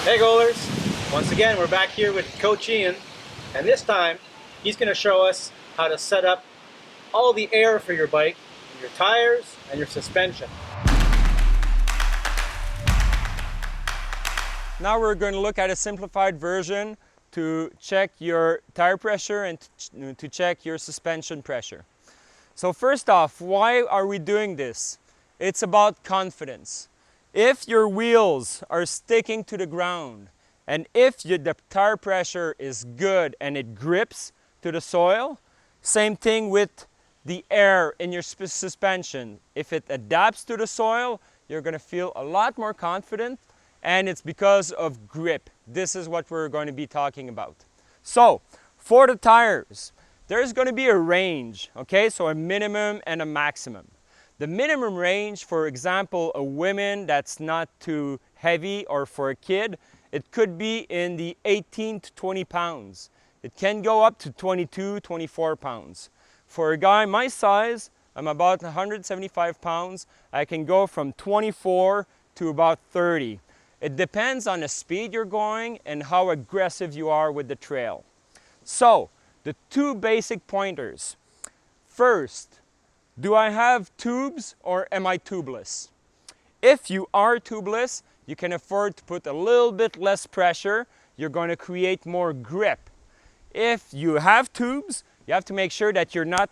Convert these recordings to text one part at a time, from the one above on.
Hey goalers! Once again, we're back here with Coach Ian, and this time he's going to show us how to set up all the air for your bike, your tires, and your suspension. Now we're going to look at a simplified version to check your tire pressure and to check your suspension pressure. So first off, why are we doing this? It's about confidence. If your wheels are sticking to the ground and if the tire pressure is good and it grips to the soil, same thing with the air in your suspension. If it adapts to the soil, you're going to feel a lot more confident, and it's because of grip. This is what we're going to be talking about. So for the tires, there's going to be a range, okay? So a minimum and a maximum. The minimum range, for example, a woman that's not too heavy, or for a kid, it could be in the 18 to 20 pounds. It can go up to 22, 24 pounds. For a guy my size, I'm about 175 pounds, I can go from 24 to about 30. It depends on the speed you're going and how aggressive you are with the trail. So, the two basic pointers. First, do I have tubes or am I tubeless? If you are tubeless, you can afford to put a little bit less pressure. You're going to create more grip. If you have tubes, you have to make sure that you're not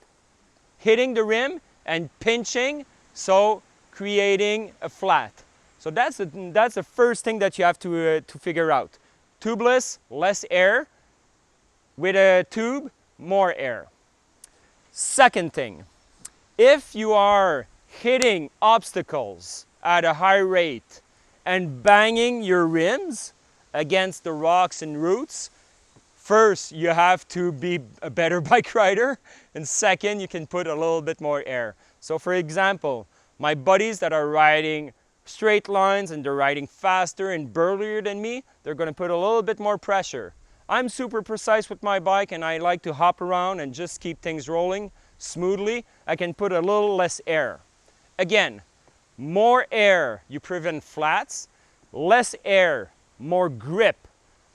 hitting the rim and pinching, so creating a flat. So that's the first thing that you have to figure out. Tubeless, less air. With a tube, more air. Second thing, if you are hitting obstacles at a high rate and banging your rims against the rocks and roots, first, you have to be a better bike rider, and second, you can put a little bit more air. So for example, my buddies that are riding straight lines and they're riding faster and burlier than me, they're going to put a little bit more pressure. I'm super precise with my bike and I like to hop around and just keep things rolling smoothly. I can put a little less air. Again, more air, you prevent flats. Less air, more grip.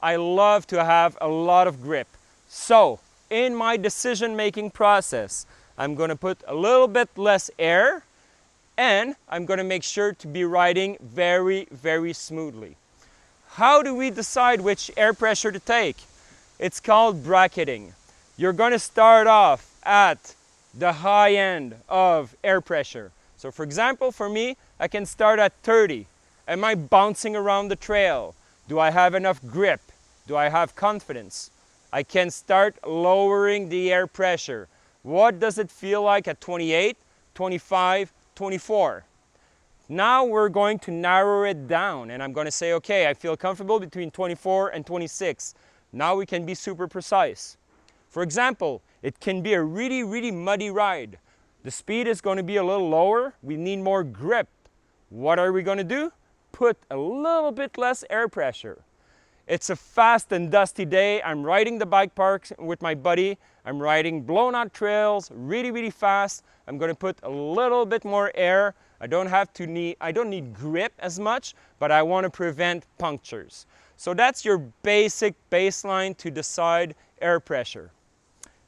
I love to have a lot of grip. So, in my decision-making process, I'm going to put a little bit less air, and I'm going to make sure to be riding very, very smoothly. How do we decide which air pressure to take? It's called bracketing. You're going to start off at the high end of air pressure. So for example, for me, I can start at 30. Am I bouncing around the trail? Do I have enough grip? Do I have confidence? I can start lowering the air pressure. What does it feel like at 28, 25, 24? Now we're going to narrow it down and I'm going to say, okay, I feel comfortable between 24 and 26. Now we can be super precise. For example, it can be a really, really muddy ride. The speed is going to be a little lower. We need more grip. What are we going to do? Put a little bit less air pressure. It's a fast and dusty day. I'm riding the bike park with my buddy. I'm riding blown out trails really, really fast. I'm going to put a little bit more air. I don't need grip as much, but I want to prevent punctures. So that's your basic baseline to decide air pressure.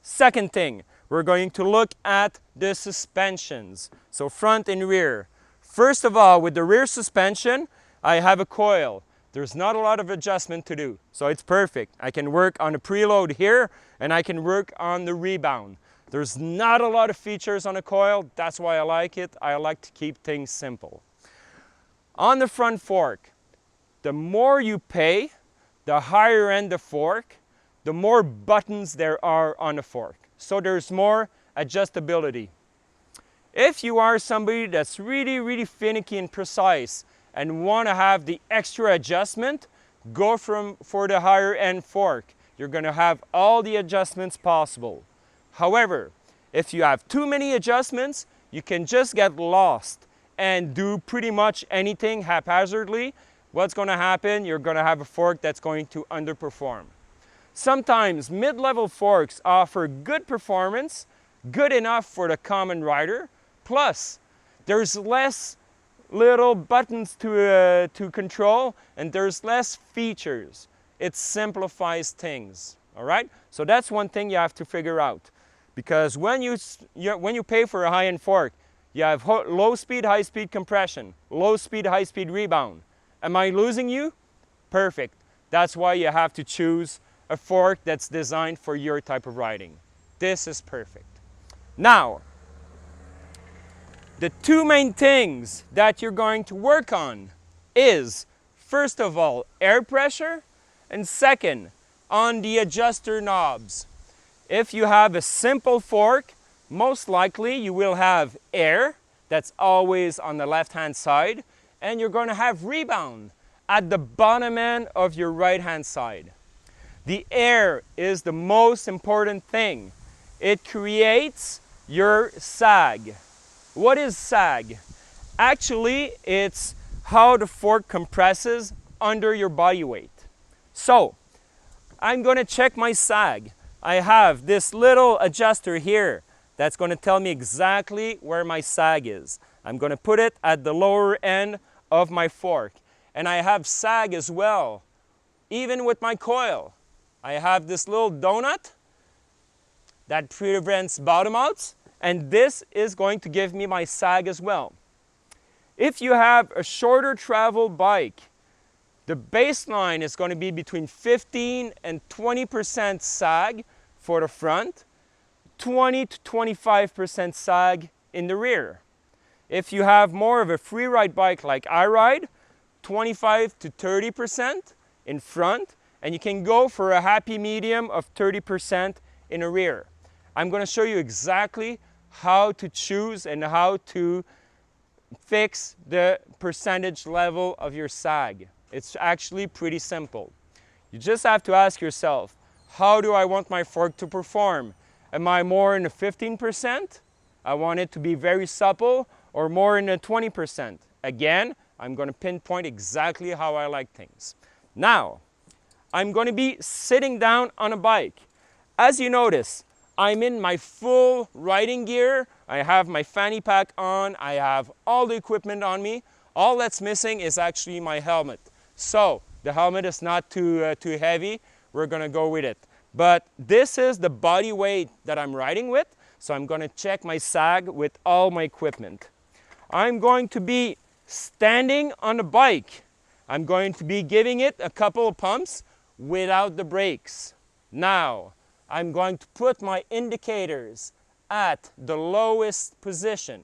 Second thing, we're going to look at the suspensions. So front and rear. First of all, with the rear suspension, I have a coil. There's not a lot of adjustment to do, so it's perfect. I can work on a preload here and I can work on the rebound. There's not a lot of features on a coil. That's why I like it. I like to keep things simple. On the front fork, the more you pay, the higher end the fork, the more buttons there are on the fork. So there's more adjustability. If you are somebody that's really, really finicky and precise and want to have the extra adjustment, go for the higher end fork. You're going to have all the adjustments possible. However, if you have too many adjustments, you can just get lost and do pretty much anything haphazardly. What's going to happen? You're going to have a fork that's going to underperform. Sometimes mid-level forks offer good performance, good enough for the common rider, plus there's less little buttons to control, and there's less features. It simplifies things, all right? So that's one thing you have to figure out. Because when you pay for a high-end fork, you have low speed, high speed compression, low speed, high speed rebound. Am I losing you? Perfect. That's why you have to choose a fork that's designed for your type of riding. This is perfect. Now, the two main things that you're going to work on is, first of all, air pressure, and second, on the adjuster knobs. If you have a simple fork, most likely you will have air, that's always on the left-hand side, and you're going to have rebound at the bottom end of your right-hand side. The air is the most important thing. It creates your sag. What is sag? Actually, it's how the fork compresses under your body weight. So, I'm going to check my sag. I have this little adjuster here that's going to tell me exactly where my sag is. I'm going to put it at the lower end of my fork. And I have sag as well, even with my coil. I have this little donut that prevents bottom outs, and this is going to give me my sag as well. If you have a shorter travel bike, the baseline is going to be between 15 and 20% sag for the front, 20 to 25% sag in the rear. If you have more of a free ride bike like I ride, 25 to 30% in front, and you can go for a happy medium of 30% in the rear. I'm going to show you exactly how to choose and how to fix the percentage level of your sag. It's actually pretty simple. You just have to ask yourself, how do I want my fork to perform? Am I more in the 15%? I want it to be very supple, or more in the 20%. Again, I'm going to pinpoint exactly how I like things. Now, I'm going to be sitting down on a bike. As you notice, I'm in my full riding gear. I have my fanny pack on. I have all the equipment on me. All that's missing is actually my helmet. So, the helmet is not too heavy. We're going to go with it. But this is the body weight that I'm riding with. So I'm going to check my sag with all my equipment. I'm going to be standing on the bike. I'm going to be giving it a couple of pumps without the brakes. Now, I'm going to put my indicators at the lowest position.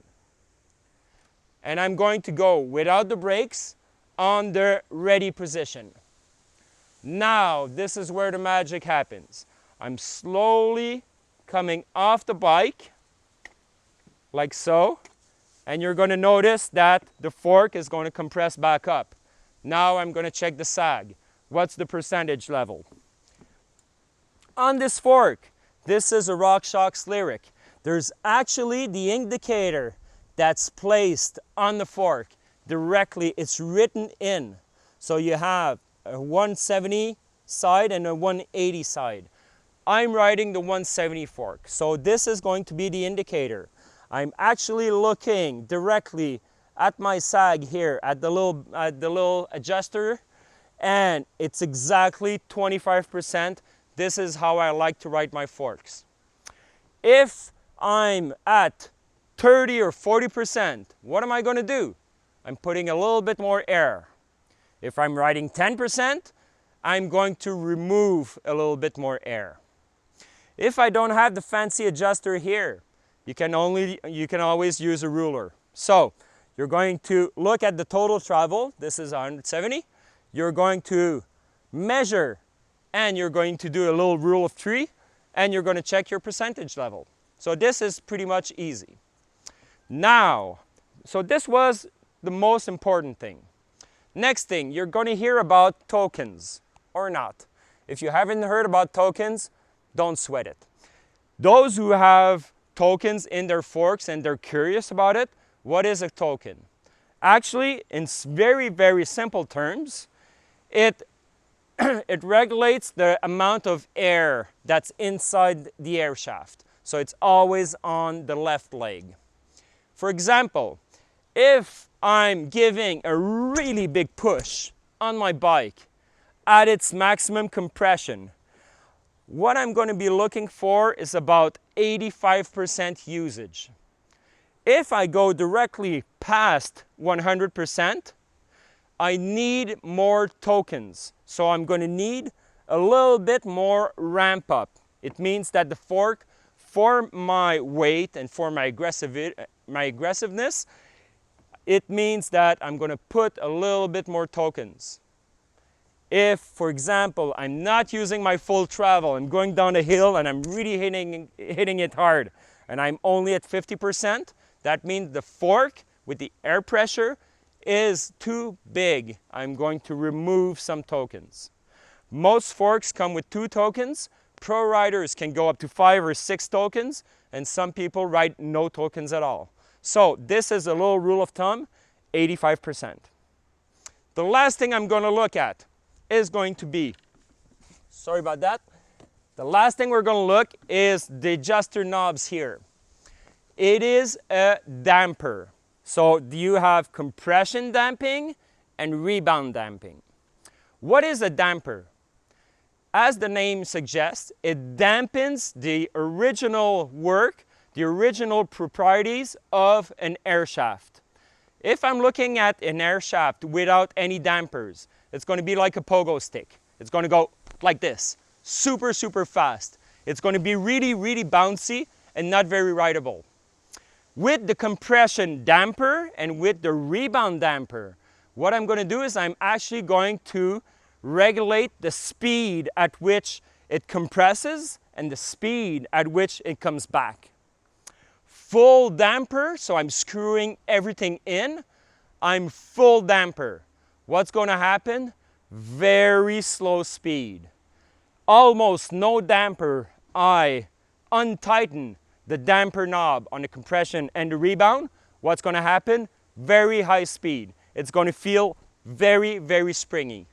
And I'm going to go without the brakes on the ready position. Now, this is where the magic happens. I'm slowly coming off the bike, like so. And you're going to notice that the fork is going to compress back up. Now I'm going to check the sag. What's the percentage level? On this fork, this is a RockShox Lyric. There's actually the indicator that's placed on the fork directly. It's written in. So you have a 170 side and a 180 side. I'm riding the 170 fork. So this is going to be the indicator. I'm actually looking directly at my sag here, at the little adjuster, and it's exactly 25%. This is how I like to ride my forks. If I'm at 30 or 40%, what am I going to do? I'm putting a little bit more air. If I'm riding 10%, I'm going to remove a little bit more air. If I don't have the fancy adjuster here, you can always use a ruler. So you're going to look at the total travel. This is 170. You're going to measure, and you're going to do a little rule of 3, and you're going to check your percentage level. So this is pretty much easy. Now, so this was the most important thing. Next thing, you're going to hear about tokens or not. If you haven't heard about tokens, don't sweat it. Those who have tokens in their forks and they're curious about it, what is a token? Actually, in very, very simple terms, it regulates the amount of air that's inside the air shaft. So it's always on the left leg. For example, If I'm giving a really big push on my bike at its maximum compression, what I'm going to be looking for is about 85% usage. If I go directly past 100%, I need more tokens. So I'm going to need a little bit more ramp up. It means that the fork, for my weight and for my aggressiveness, it means that I'm going to put a little bit more tokens. If, for example, I'm not using my full travel, I'm going down a hill and I'm really hitting it hard, and I'm only at 50%, that means the fork with the air pressure is too big. I'm going to remove some tokens. Most forks come with 2 tokens. Pro riders can go up to 5 or 6 tokens, and some people ride no tokens at all. So this is a little rule of thumb, 85%. The last thing I'm going to look at is going to be, sorry about that, the last thing we're going to look is the adjuster knobs here. It is a damper. So you have compression damping and rebound damping. What is a damper? As the name suggests, it dampens the original work, the original properties of an air shaft. If I'm looking at an air shaft without any dampers, it's going to be like a pogo stick. It's going to go like this, super, super fast. It's going to be really, really bouncy and not very rideable. With the compression damper and with the rebound damper, what I'm going to do is I'm actually going to regulate the speed at which it compresses and the speed at which it comes back. Full damper, so I'm screwing everything in. I'm full damper. What's going to happen? Very slow speed. Almost no damper. I untighten the damper knob on the compression and the rebound. What's going to happen? Very high speed. It's going to feel very, very springy.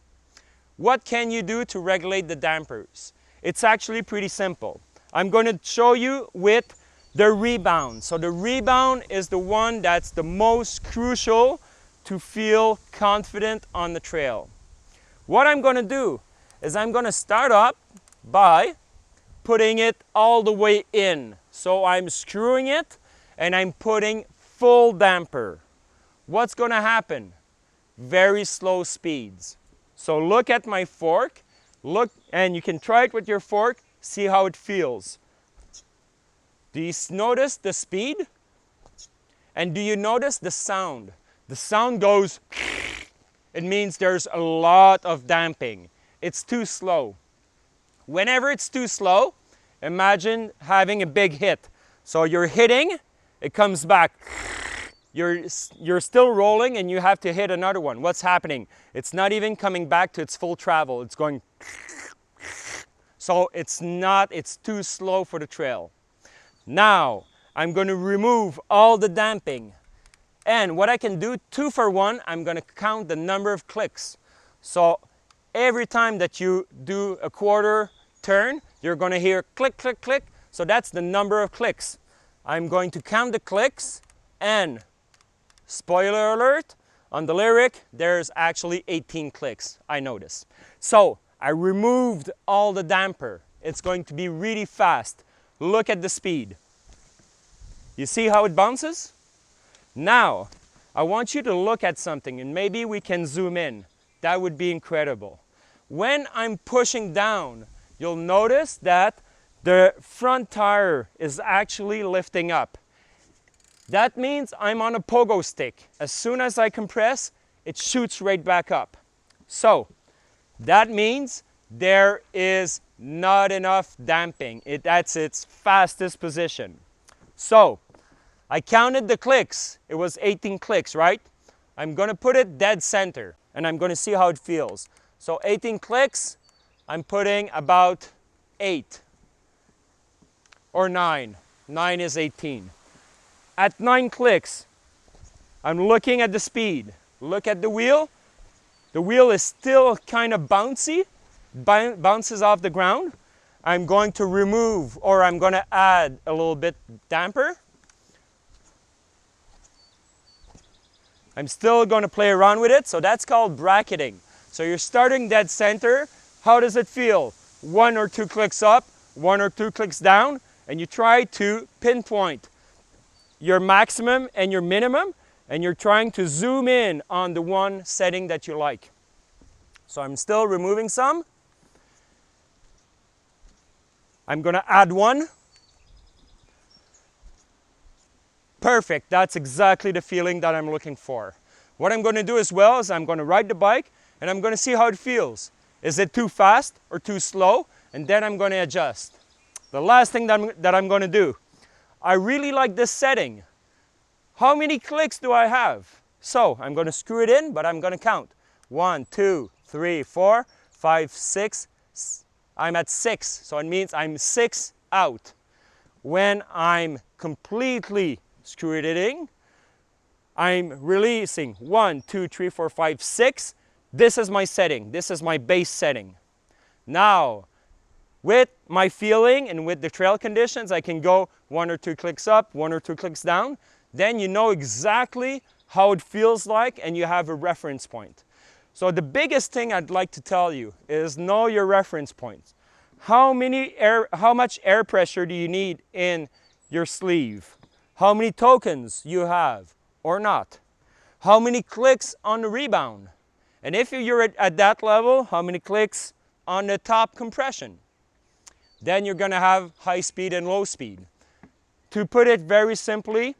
What can you do to regulate the dampers? It's actually pretty simple. I'm going to show you with the rebound. So the rebound is the one that's the most crucial to feel confident on the trail. What I'm going to do is I'm going to start up by putting it all the way in. So I'm screwing it and I'm putting full damper. What's going to happen? Very slow speeds. So look at my fork, look, and you can try it with your fork, see how it feels. Do you notice the speed? And do you notice the sound? The sound goes, it means there's a lot of damping. It's too slow. Whenever it's too slow, imagine having a big hit. So you're hitting, it comes back. You're still rolling and you have to hit another one. What's happening? It's not even coming back to its full travel. It's going. So it's too slow for the trail. Now, I'm going to remove all the damping. And what I can do, 2 for 1, I'm going to count the number of clicks. So every time that you do a quarter turn, you're going to hear click, click, click. So that's the number of clicks. I'm going to count the clicks, and spoiler alert, on the lyric, there's actually 18 clicks, I noticed. So I removed all the damper. It's going to be really fast. Look at the speed. You see how it bounces? Now, I want you to look at something, and maybe we can zoom in. That would be incredible. When I'm pushing down, you'll notice that the front tire is actually lifting up. That means I'm on a pogo stick. As soon as I compress, it shoots right back up. So, that means there is not enough damping. That's its fastest position. So, I counted the clicks. It was 18 clicks, right? I'm going to put it dead center, and I'm going to see how it feels. So 18 clicks, I'm putting about 8 or 9. 9 is 18. At 9 clicks, I'm looking at the speed. Look at the wheel. The wheel is still kind of bouncy, bounces off the ground. I'm going to remove, or I'm going to add a little bit damper. I'm still going to play around with it. So that's called bracketing. So you're starting dead center. How does it feel? 1 or 2 clicks up, 1 or 2 clicks down, and you try to pinpoint your maximum and your minimum, and you're trying to zoom in on the one setting that you like. So I'm still removing some. I'm going to add one. Perfect, that's exactly the feeling that I'm looking for. What I'm going to do as well is I'm going to ride the bike and I'm going to see how it feels. Is it too fast or too slow? And then I'm going to adjust. The last thing that I'm going to do, I really like this setting. How many clicks do I have? So I'm going to screw it in, but I'm going to count. 1, 2, 3, 4, 5, 6. I'm at 6, so it means I'm 6 out. When I'm completely screwed it in, I'm releasing 1, 2, 3, 4, 5, 6. This is my setting. This is my base setting. Now, with my feeling and with the trail conditions, I can go 1 or 2 clicks up, 1 or 2 clicks down. Then you know exactly how it feels like and you have a reference point. So the biggest thing I'd like to tell you is know your reference points. How much air pressure do you need in your sleeve? How many tokens you have or not? How many clicks on the rebound? And if you're at that level, how many clicks on the top compression? Then you're going to have high speed and low speed. To put it very simply,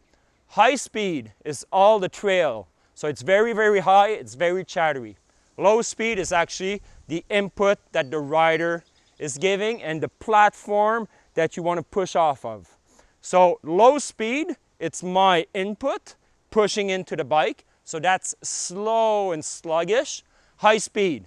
high speed is all the trail. So it's very, very high, it's very chattery. Low speed is actually the input that the rider is giving and the platform that you want to push off of. So low speed, it's my input pushing into the bike. So that's slow and sluggish. High speed,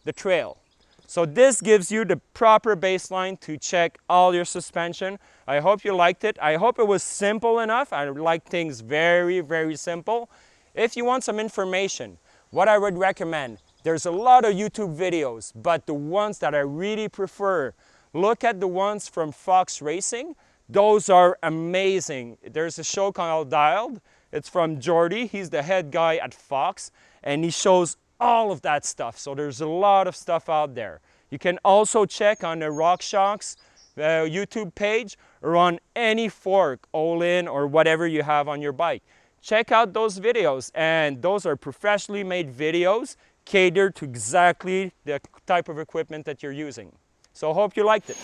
the trail. So this gives you the proper baseline to check all your suspension. I hope you liked it. I hope it was simple enough. I like things very, very simple. If you want some information, what I would recommend, there's a lot of YouTube videos, but the ones that I really prefer, look at the ones from Fox Racing. Those are amazing. There's a show called Dialed. It's from Jordy. He's the head guy at Fox, and he shows all of that stuff. So there's a lot of stuff out there. You can also check on the RockShox YouTube page or on any fork, all-in or whatever you have on your bike. Check out those videos, and those are professionally made videos catered to exactly the type of equipment that you're using. So I hope you liked it.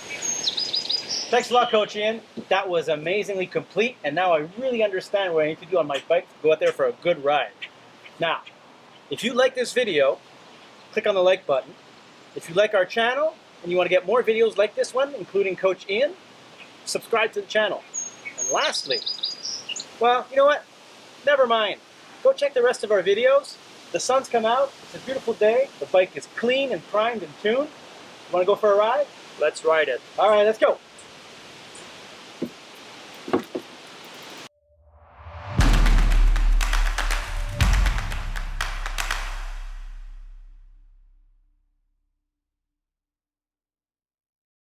Thanks a lot, Coach Ian. That was amazingly complete, and now I really understand what I need to do on my bike to go out there for a good ride. Now, if you like this video, click on the like button. If you like our channel and you want to get more videos like this one, including Coach Ian, subscribe to the channel. And lastly, well, you know what? Never mind. Go check the rest of our videos. The sun's come out. It's a beautiful day. The bike is clean and primed and tuned. Want to go for a ride? Let's ride it. All right, let's go.